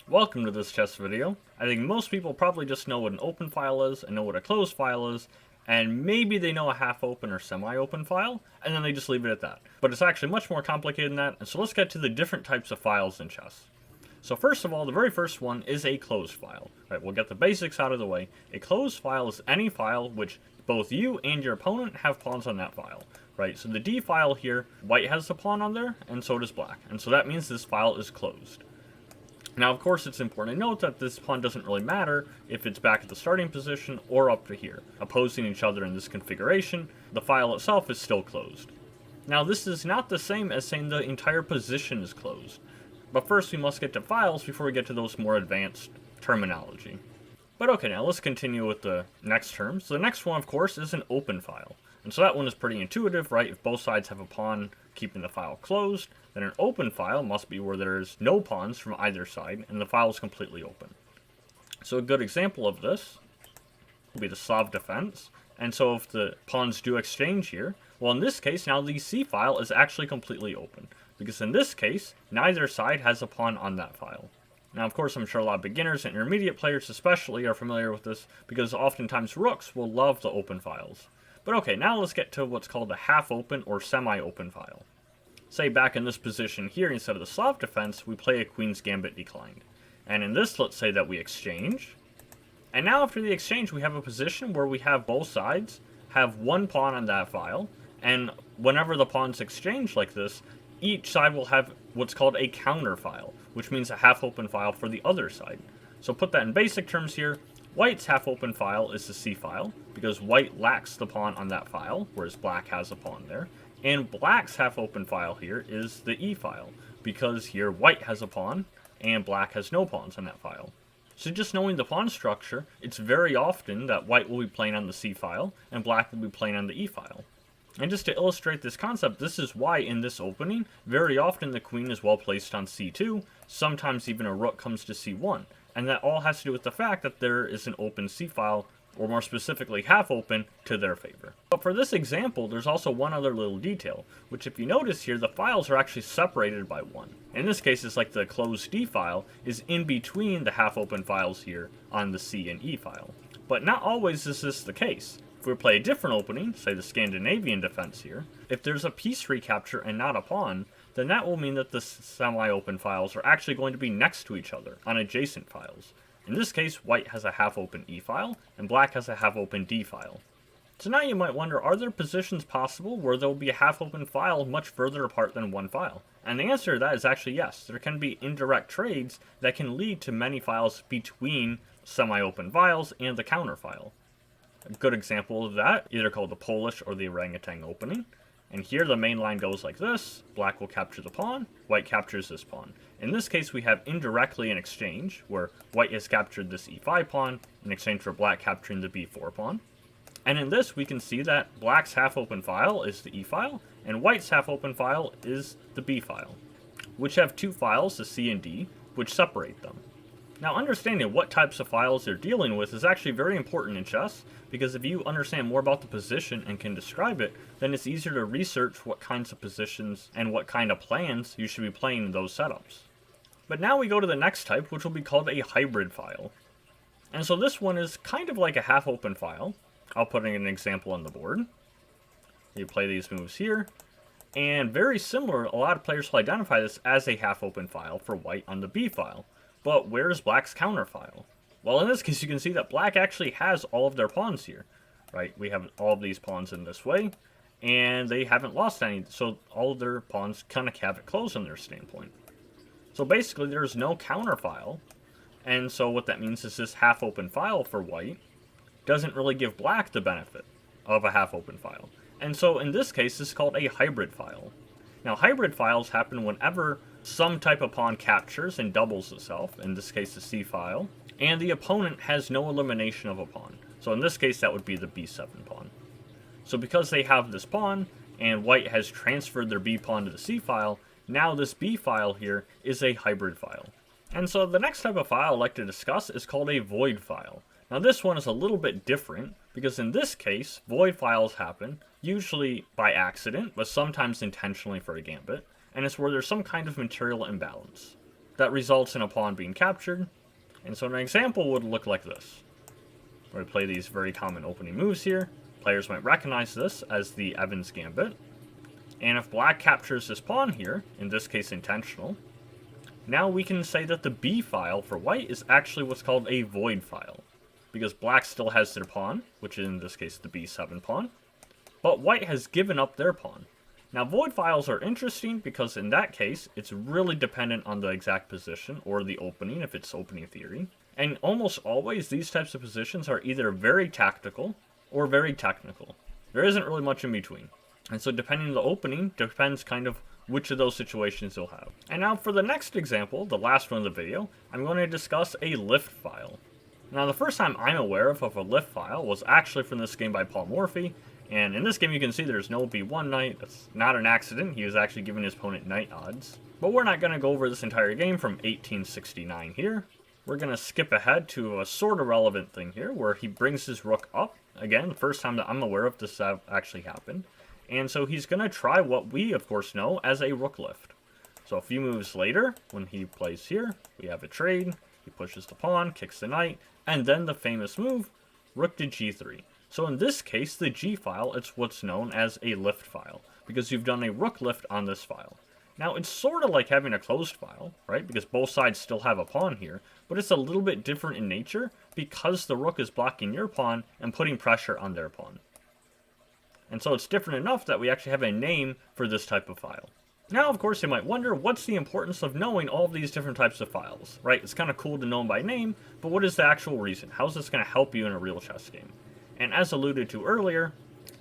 Welcome to this test video. I think most people probably just know what an open file is and know what a closed file is, and maybe they know a half-open or semi-open file, and then they just leave it at that. But it's actually much more complicated than that, and so let's get to the different types of files in chess. So first of all, the very first one is a closed file. Right, we'll get the basics out of the way. A closed file is any file which both you and your opponent have pawns on that file. Right, so the D file here, white has a pawn on there, and so does black. And so that means this file is closed. Now, of course, it's important to note that this pawn doesn't really matter if it's back at the starting position or up to here. Opposing each other in this configuration, the file itself is still closed. Now, this is not the same as saying the entire position is closed. But first, we must get to files before we get to those more advanced terminology. But okay, now let's continue with the next term. So the next one, of course, is an open file. And so that one is pretty intuitive, right? If both sides have a pawn keeping the file closed, then an open file must be where there's no pawns from either side and the file is completely open. So a good example of this will be the Slav defense. And so if the pawns do exchange here, well, in this case, now the C file is actually completely open, because in this case, neither side has a pawn on that file. Now, of course, I'm sure a lot of beginners and intermediate players especially are familiar with this, because oftentimes rooks will love the open files. But okay, now let's get to what's called a half-open or semi-open file. Say back in this position here, instead of the Slav defense, we play a Queen's Gambit declined. And in this, let's say that we exchange. And now after the exchange, we have a position where we have both sides have one pawn on that file. And whenever the pawns exchange like this, each side will have what's called a counter file, which means a half-open file for the other side. So put that in basic terms here. White's half-open file is the C file, because white lacks the pawn on that file, whereas black has a pawn there. And black's half-open file here is the E file, because here white has a pawn, and black has no pawns on that file. So just knowing the pawn structure, it's very often that white will be playing on the C file, and black will be playing on the E file. And just to illustrate this concept, this is why in this opening, very often the queen is well placed on C2, sometimes even a rook comes to C1. And that all has to do with the fact that there is an open C file, or more specifically half open, to their favor. But for this example, there's also one other little detail, which if you notice here, the files are actually separated by one. In this case, it's like the closed D file is in between the half open files here on the C and E file. But not always is this the case. If we play a different opening, say the Scandinavian defense here, if there's a piece recapture and not a pawn, then that will mean that the semi-open files are actually going to be next to each other on adjacent files. In this case, white has a half-open E file, and black has a half-open D file. So now you might wonder, are there positions possible where there will be a half-open file much further apart than one file? And the answer to that is actually yes. There can be indirect trades that can lead to many files between semi-open files and the counter file. A good example of that, either called the Polish or the orangutan opening. And here the main line goes like this. Black will capture the pawn, white captures this pawn. In this case, we have indirectly an exchange, where white has captured this e5 pawn, in exchange for black capturing the b4 pawn. And in this, we can see that black's half-open file is the e file, and white's half-open file is the b file, which have two files, the C and D, which separate them. Now, understanding what types of files they're dealing with is actually very important in chess, because if you understand more about the position and can describe it, then it's easier to research what kinds of positions and what kind of plans you should be playing in those setups. But now we go to the next type, which will be called a hybrid file. And so this one is kind of like a half-open file. I'll put in an example on the board. You play these moves here. And very similar, a lot of players will identify this as a half-open file for white on the B file. But where's black's counter file? Well, in this case, you can see that black actually has all of their pawns here, right? We have all of these pawns in this way, and they haven't lost any, so all of their pawns kind of have it closed on their standpoint. So basically, there's no counter file, and so what that means is this half-open file for white doesn't really give black the benefit of a half-open file. And so in this case, this is called a hybrid file. Now, hybrid files happen whenever some type of pawn captures and doubles itself, in this case the C file, and the opponent has no elimination of a pawn. So in this case, that would be the B7 pawn. So because they have this pawn, and white has transferred their B pawn to the C file, now this B file here is a hybrid file. And so the next type of file I'd like to discuss is called a void file. Now this one is a little bit different, because in this case, void files happen, usually by accident, but sometimes intentionally for a gambit, and it's where there's some kind of material imbalance. that results in a pawn being captured. And so an example would look like this. We play these very common opening moves here. Players might recognize this as the Evans Gambit. And if black captures this pawn here, in this case intentional, now we can say that the B file for white is actually what's called a void file, because black still has their pawn, which is in this case the B7 pawn, but white has given up their pawn. Now void files are interesting because in that case, it's really dependent on the exact position or the opening if it's opening theory. And almost always these types of positions are either very tactical or very technical. There isn't really much in between. And so depending on the opening, depends kind of which of those situations you'll have. And now for the next example, the last one of the video, I'm going to discuss a lift file. Now the first time I'm aware of a lift file was actually from this game by Paul Morphy. And in this game you can see there's no B1 knight. That's not an accident. He was actually giving his opponent knight odds. But we're not going to go over this entire game from 1869 here. We're going to skip ahead to a sort of relevant thing here where he brings his rook up. Again, the first time that I'm aware of this actually happened. And so he's going to try what we, of course, know as a rook lift. So a few moves later, when he plays here, we have a trade. He pushes the pawn, kicks the knight, and then the famous move, rook to g3. So in this case, the g file, it's what's known as a lift file, because you've done a rook lift on this file. Now, it's sort of like having a closed file, right? Because both sides still have a pawn here, but it's a little bit different in nature because the rook is blocking your pawn and putting pressure on their pawn. And so it's different enough that we actually have a name for this type of file. Now, of course, you might wonder, what's the importance of knowing all of these different types of files, right? It's kind of cool to know them by name, but what is the actual reason? How is this going to help you in a real chess game? And as alluded to earlier,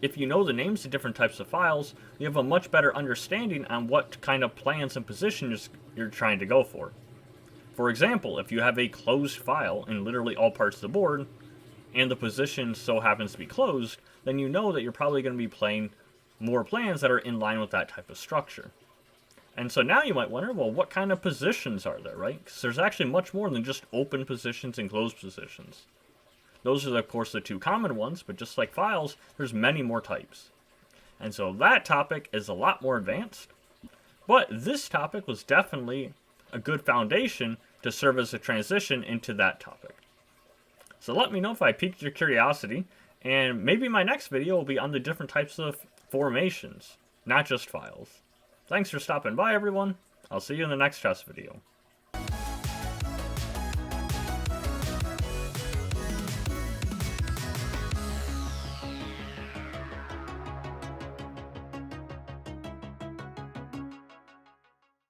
if you know the names of different types of files, you have a much better understanding on what kind of plans and positions you're trying to go for. For example, if you have a closed file in literally all parts of the board, and the position so happens to be closed, then you know that you're probably going to be playing more plans that are in line with that type of structure. And so now you might wonder, well, what kind of positions are there, right? Because there's actually much more than just open positions and closed positions. Those are, of course, the two common ones, but just like files, there's many more types. And so that topic is a lot more advanced. But this topic was definitely a good foundation to serve as a transition into that topic. So let me know if I piqued your curiosity, and maybe my next video will be on the different types of formations, not just files. Thanks for stopping by, everyone. I'll see you in the next chess video.